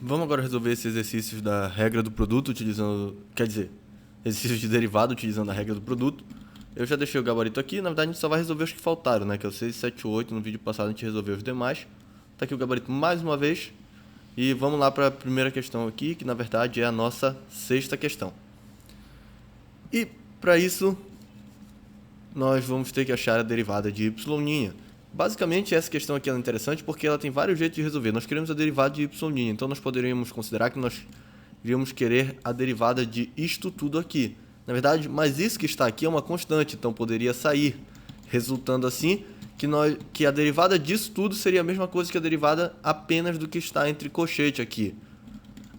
Vamos agora resolver esses exercícios da regra do produto utilizando, quer dizer, exercícios de derivada utilizando a regra do produto. Eu já deixei o gabarito aqui, na verdade a gente só vai resolver os que faltaram, né? Que é o 6, 7, 8, no vídeo passado a gente resolveu os demais. Tá aqui o gabarito mais uma vez. E vamos lá para a primeira questão aqui, que na verdade é a nossa sexta questão. E para isso, nós vamos ter que achar a derivada de y'. Basicamente, essa questão aqui é interessante porque ela tem vários jeitos de resolver. Nós queremos a derivada de y', então nós poderíamos considerar que nós iríamos querer a derivada de isto tudo aqui. Na verdade, mas isso que está aqui é uma constante, então poderia sair, resultando assim que a derivada disso tudo seria a mesma coisa que a derivada apenas do que está entre colchete aqui.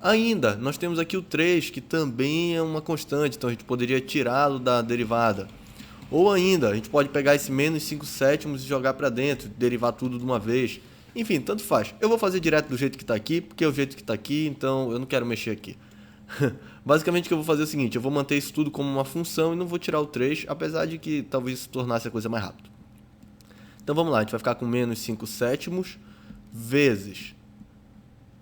Ainda, nós temos aqui o 3, que também é uma constante, então a gente poderia tirá-lo da derivada. Ou ainda, a gente pode pegar esse menos 5 sétimos e jogar para dentro, derivar tudo de uma vez. Enfim, tanto faz. Eu vou fazer direto do jeito que está aqui, porque é o jeito que está aqui, então eu não quero mexer aqui. Basicamente o que eu vou fazer é o seguinte, eu vou manter isso tudo como uma função e não vou tirar o 3, apesar de que talvez isso tornasse a coisa mais rápido. Então vamos lá, a gente vai ficar com menos 5 sétimos vezes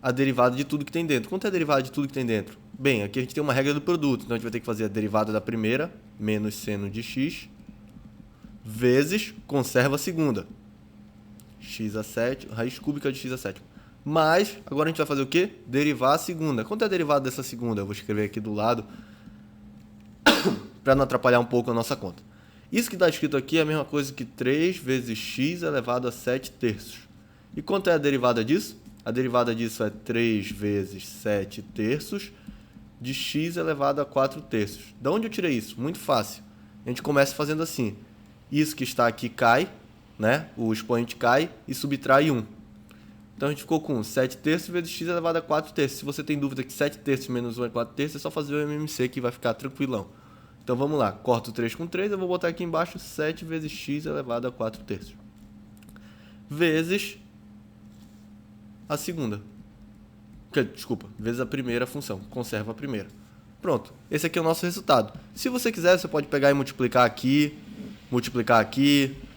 a derivada de tudo que tem dentro. Quanto é a derivada de tudo que tem dentro? Bem, aqui a gente tem uma regra do produto, então a gente vai ter que fazer a derivada da primeira, menos seno de x, vezes conserva a segunda, x a 7, raiz cúbica de x a 7. Mas, agora a gente vai fazer o quê? Derivar a segunda. Quanto é a derivada dessa segunda? Eu vou escrever aqui do lado, para não atrapalhar um pouco a nossa conta. Isso que está escrito aqui é a mesma coisa que 3 vezes x elevado a 7 terços. E quanto é a derivada disso? A derivada disso é 3 vezes 7 terços de x elevado a 4 terços. De onde eu tirei isso? Muito fácil. A gente começa fazendo assim. Isso que está aqui cai, né? O expoente cai e subtrai 1. Então a gente ficou com 7 terços vezes x elevado a 4 terços. Se você tem dúvida que 7 terços menos 1 é 4 terços, é só fazer o MMC que vai ficar tranquilão. Então vamos lá. Corto 3 com 3, eu vou botar aqui embaixo 7 vezes x elevado a 4 terços. Vezes a segunda. Desculpa, vezes a primeira função. Conserva a primeira. Pronto, esse aqui é o nosso resultado. Se você quiser, você pode pegar e multiplicar aqui.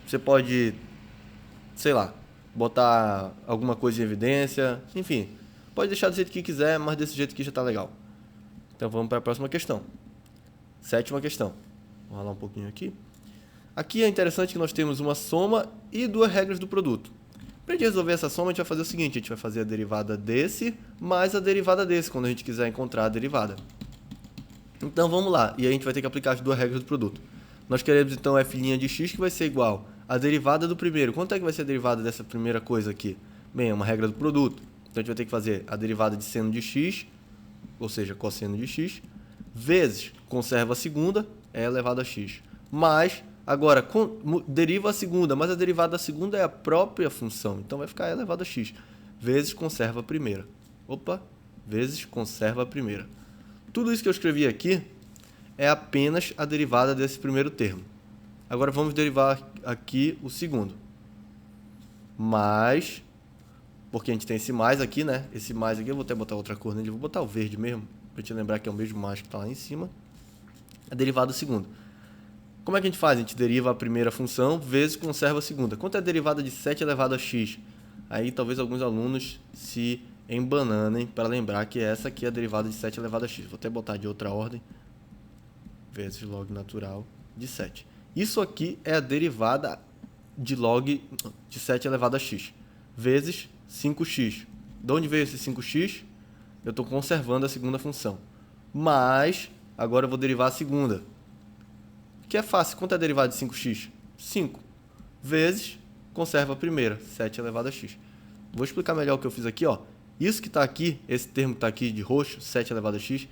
Você pode, sei lá, botar alguma coisa em evidência. Enfim, pode deixar do jeito que quiser, mas desse jeito aqui já está legal. Então vamos para a próxima questão. Sétima questão. Vou ralar um pouquinho aqui. Aqui é interessante que nós temos uma soma e duas regras do produto. Para a gente resolver essa soma, a gente vai fazer o seguinte, a gente vai fazer a derivada desse mais a derivada desse, quando a gente quiser encontrar a derivada. Então vamos lá, e aí a gente vai ter que aplicar as duas regras do produto. Nós queremos então f' de x que vai ser igual à derivada do primeiro. Quanto é que vai ser a derivada dessa primeira coisa aqui? Bem, é uma regra do produto. Então a gente vai ter que fazer a derivada de seno de x, ou seja, cosseno de x, vezes conserva a segunda, é elevado a x, mais... Agora, deriva a segunda, mas a derivada da segunda é a própria função, então vai ficar elevado a x, vezes conserva a primeira. Vezes conserva a primeira. Tudo isso que eu escrevi aqui é apenas a derivada desse primeiro termo. Agora vamos derivar aqui o segundo. Mais, porque a gente tem esse mais aqui, né? Esse mais aqui, eu vou até botar outra cor nele, vou botar o verde mesmo, para te lembrar que é o mesmo mais que está lá em cima. A derivada do segundo. Como é que a gente faz? A gente deriva a primeira função vezes conserva a segunda. Quanto é a derivada de 7 elevado a x? Aí talvez alguns alunos se embananem para lembrar que essa aqui é a derivada de 7 elevado a x. Vou até botar de outra ordem. Vezes log natural de 7. Isso aqui é a derivada de log de 7 elevado a x. Vezes 5x. De onde veio esse 5x? Eu estou conservando a segunda função. Mas, agora eu vou derivar a segunda. Que é fácil. Quanto é a derivada de 5x? 5 vezes conserva a primeira, 7 elevado a x. Vou explicar melhor o que eu fiz aqui. Ó. Isso que está aqui, esse termo que está aqui de roxo, 7 elevado a x,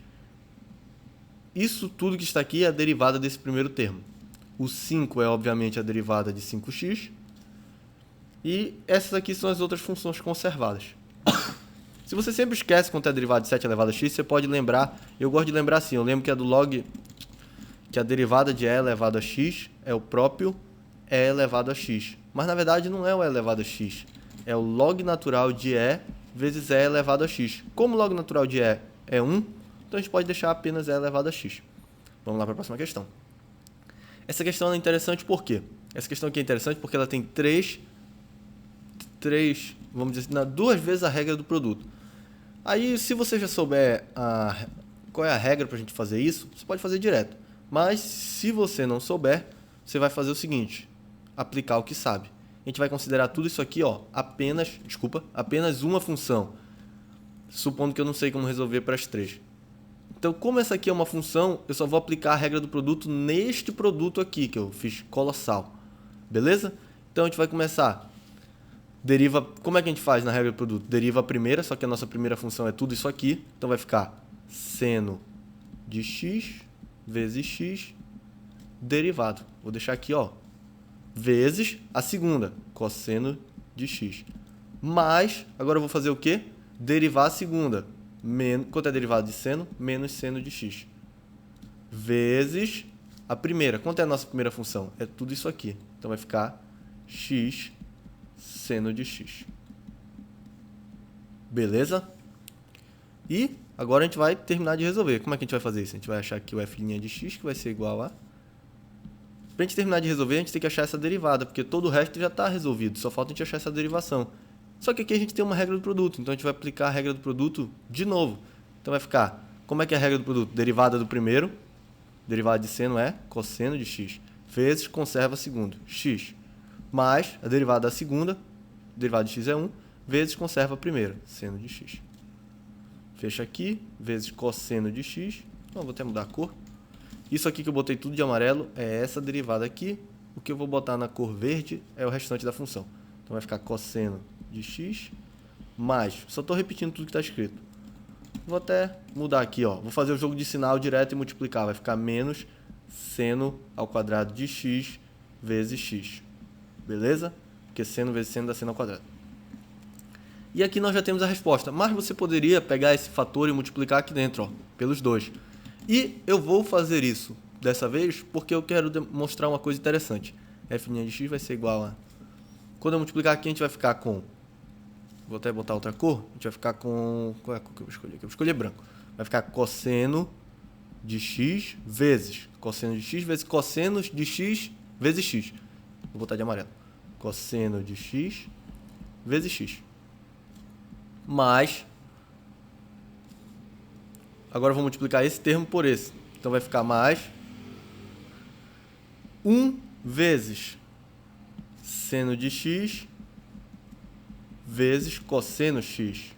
isso tudo que está aqui é a derivada desse primeiro termo. O 5 é, obviamente, a derivada de 5x. E essas aqui são as outras funções conservadas. Se você sempre esquece quanto é a derivada de 7 elevado a x, você pode lembrar, eu gosto de lembrar assim, eu lembro que é do log... que a derivada de e elevado a x é o próprio e elevado a x. Mas, na verdade, não é o e elevado a x. É o log natural de e vezes e elevado a x. Como o log natural de e é 1, então a gente pode deixar apenas e elevado a x. Vamos lá para a próxima questão. Essa questão é interessante por quê? Essa questão aqui é interessante porque ela tem vamos dizer assim, duas vezes a regra do produto. Aí, se você já souber qual é a regra para a gente fazer isso, você pode fazer direto. Mas, se você não souber, você vai fazer o seguinte, aplicar o que sabe. A gente vai considerar tudo isso aqui, ó, apenas uma função, supondo que eu não sei como resolver para as três. Então, como essa aqui é uma função, eu só vou aplicar a regra do produto neste produto aqui, que eu fiz colossal. Beleza? Então, a gente vai começar. Deriva, como é que a gente faz na regra do produto? Deriva a primeira, só que a nossa primeira função é tudo isso aqui. Então, vai ficar seno de x vezes x derivado. Vou deixar aqui, ó, vezes a segunda, cosseno de x. Mais, agora eu vou fazer o quê? Derivar a segunda. Quanto é derivado de seno? Menos seno de x. Vezes a primeira. Quanto é a nossa primeira função? É tudo isso aqui. Então vai ficar x seno de x. Beleza? E agora a gente vai terminar de resolver. Como é que a gente vai fazer isso? A gente vai achar aqui o f' de x, que vai ser igual a... Para a gente terminar de resolver, a gente tem que achar essa derivada, porque todo o resto já está resolvido. Só falta a gente achar essa derivação. Só que aqui a gente tem uma regra do produto, então a gente vai aplicar a regra do produto de novo. Então vai ficar, como é que é a regra do produto? Derivada do primeiro, derivada de seno é cosseno de x, vezes conserva segundo, x, mais a derivada da segunda, derivada de x é 1, vezes conserva a primeira, seno de x. Fecha aqui, vezes cosseno de x, então vou até mudar a cor. Isso aqui que eu botei tudo de amarelo é essa derivada aqui, o que eu vou botar na cor verde é o restante da função. Então vai ficar cosseno de x mais, só estou repetindo tudo que está escrito. Vou até mudar aqui, ó. Vou fazer o jogo de sinal direto e multiplicar. Vai ficar menos seno ao quadrado de x vezes x. Beleza? Porque seno vezes seno dá seno ao quadrado. E aqui nós já temos a resposta. Mas você poderia pegar esse fator e multiplicar aqui dentro, ó, pelos dois. E eu vou fazer isso dessa vez porque eu quero mostrar uma coisa interessante. f' de x vai ser igual a... Quando eu multiplicar aqui, a gente vai ficar com... Vou até botar outra cor. A gente vai ficar com... Qual é a cor que eu vou escolher aqui? Eu vou escolher branco. Vai ficar cosseno de x vezes cosseno de x vezes cossenos de x vezes x. Vou botar de amarelo. Cosseno de x vezes x. Mais... Agora eu vou multiplicar esse termo por esse. Então vai ficar mais 1 vezes seno de x vezes cosseno x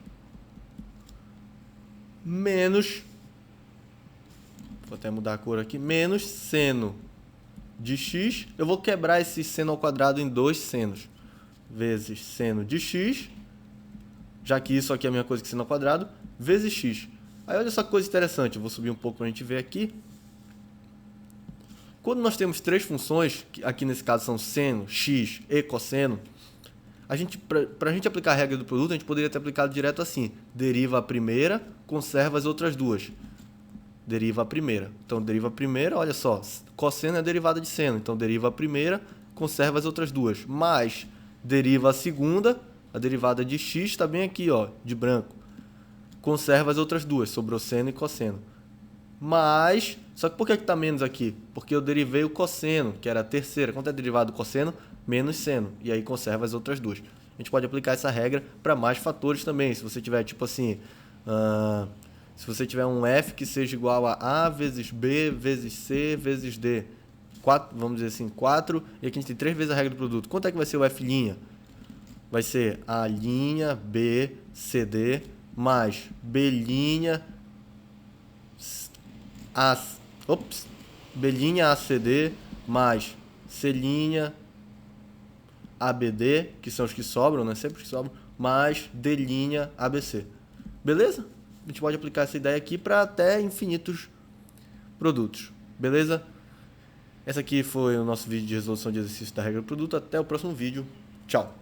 menos, vou até mudar a cor aqui, menos seno de x, eu vou quebrar esse seno ao quadrado em dois senos, vezes seno de x, já que isso aqui é a mesma coisa que seno ao quadrado, vezes x. Aí olha só que coisa interessante, eu vou subir um pouco para a gente ver aqui. Quando nós temos três funções, que aqui nesse caso são seno, x e cosseno, para a gente aplicar a regra do produto, a gente poderia ter aplicado direto assim. Deriva a primeira, conserva as outras duas. Deriva a primeira. Então, deriva a primeira, olha só, cosseno é a derivada de seno. Então, deriva a primeira, conserva as outras duas. Mais, deriva a segunda, a derivada de x está bem aqui, ó, de branco. Conserva as outras duas, sobrou seno e cosseno. Mas, só que por que está menos aqui? Porque eu derivei o cosseno, que era a terceira. Quanto é derivado do cosseno? Menos seno. E aí conserva as outras duas. A gente pode aplicar essa regra para mais fatores também. Se você tiver, tipo assim, se você tiver um f que seja igual a vezes b vezes c vezes d. 4, vamos dizer assim, 4. E aqui a gente tem 3 vezes a regra do produto. Quanto é que vai ser o f'? Vai ser a' b, c, d, mais b', b' ACD mais C', ABD, que são os que sobram, né? Sempre os que sobram, mais D' ABC. Beleza? A gente pode aplicar essa ideia aqui para até infinitos produtos. Beleza? Esse aqui foi o nosso vídeo de resolução de exercício da regra do produto. Até o próximo vídeo. Tchau!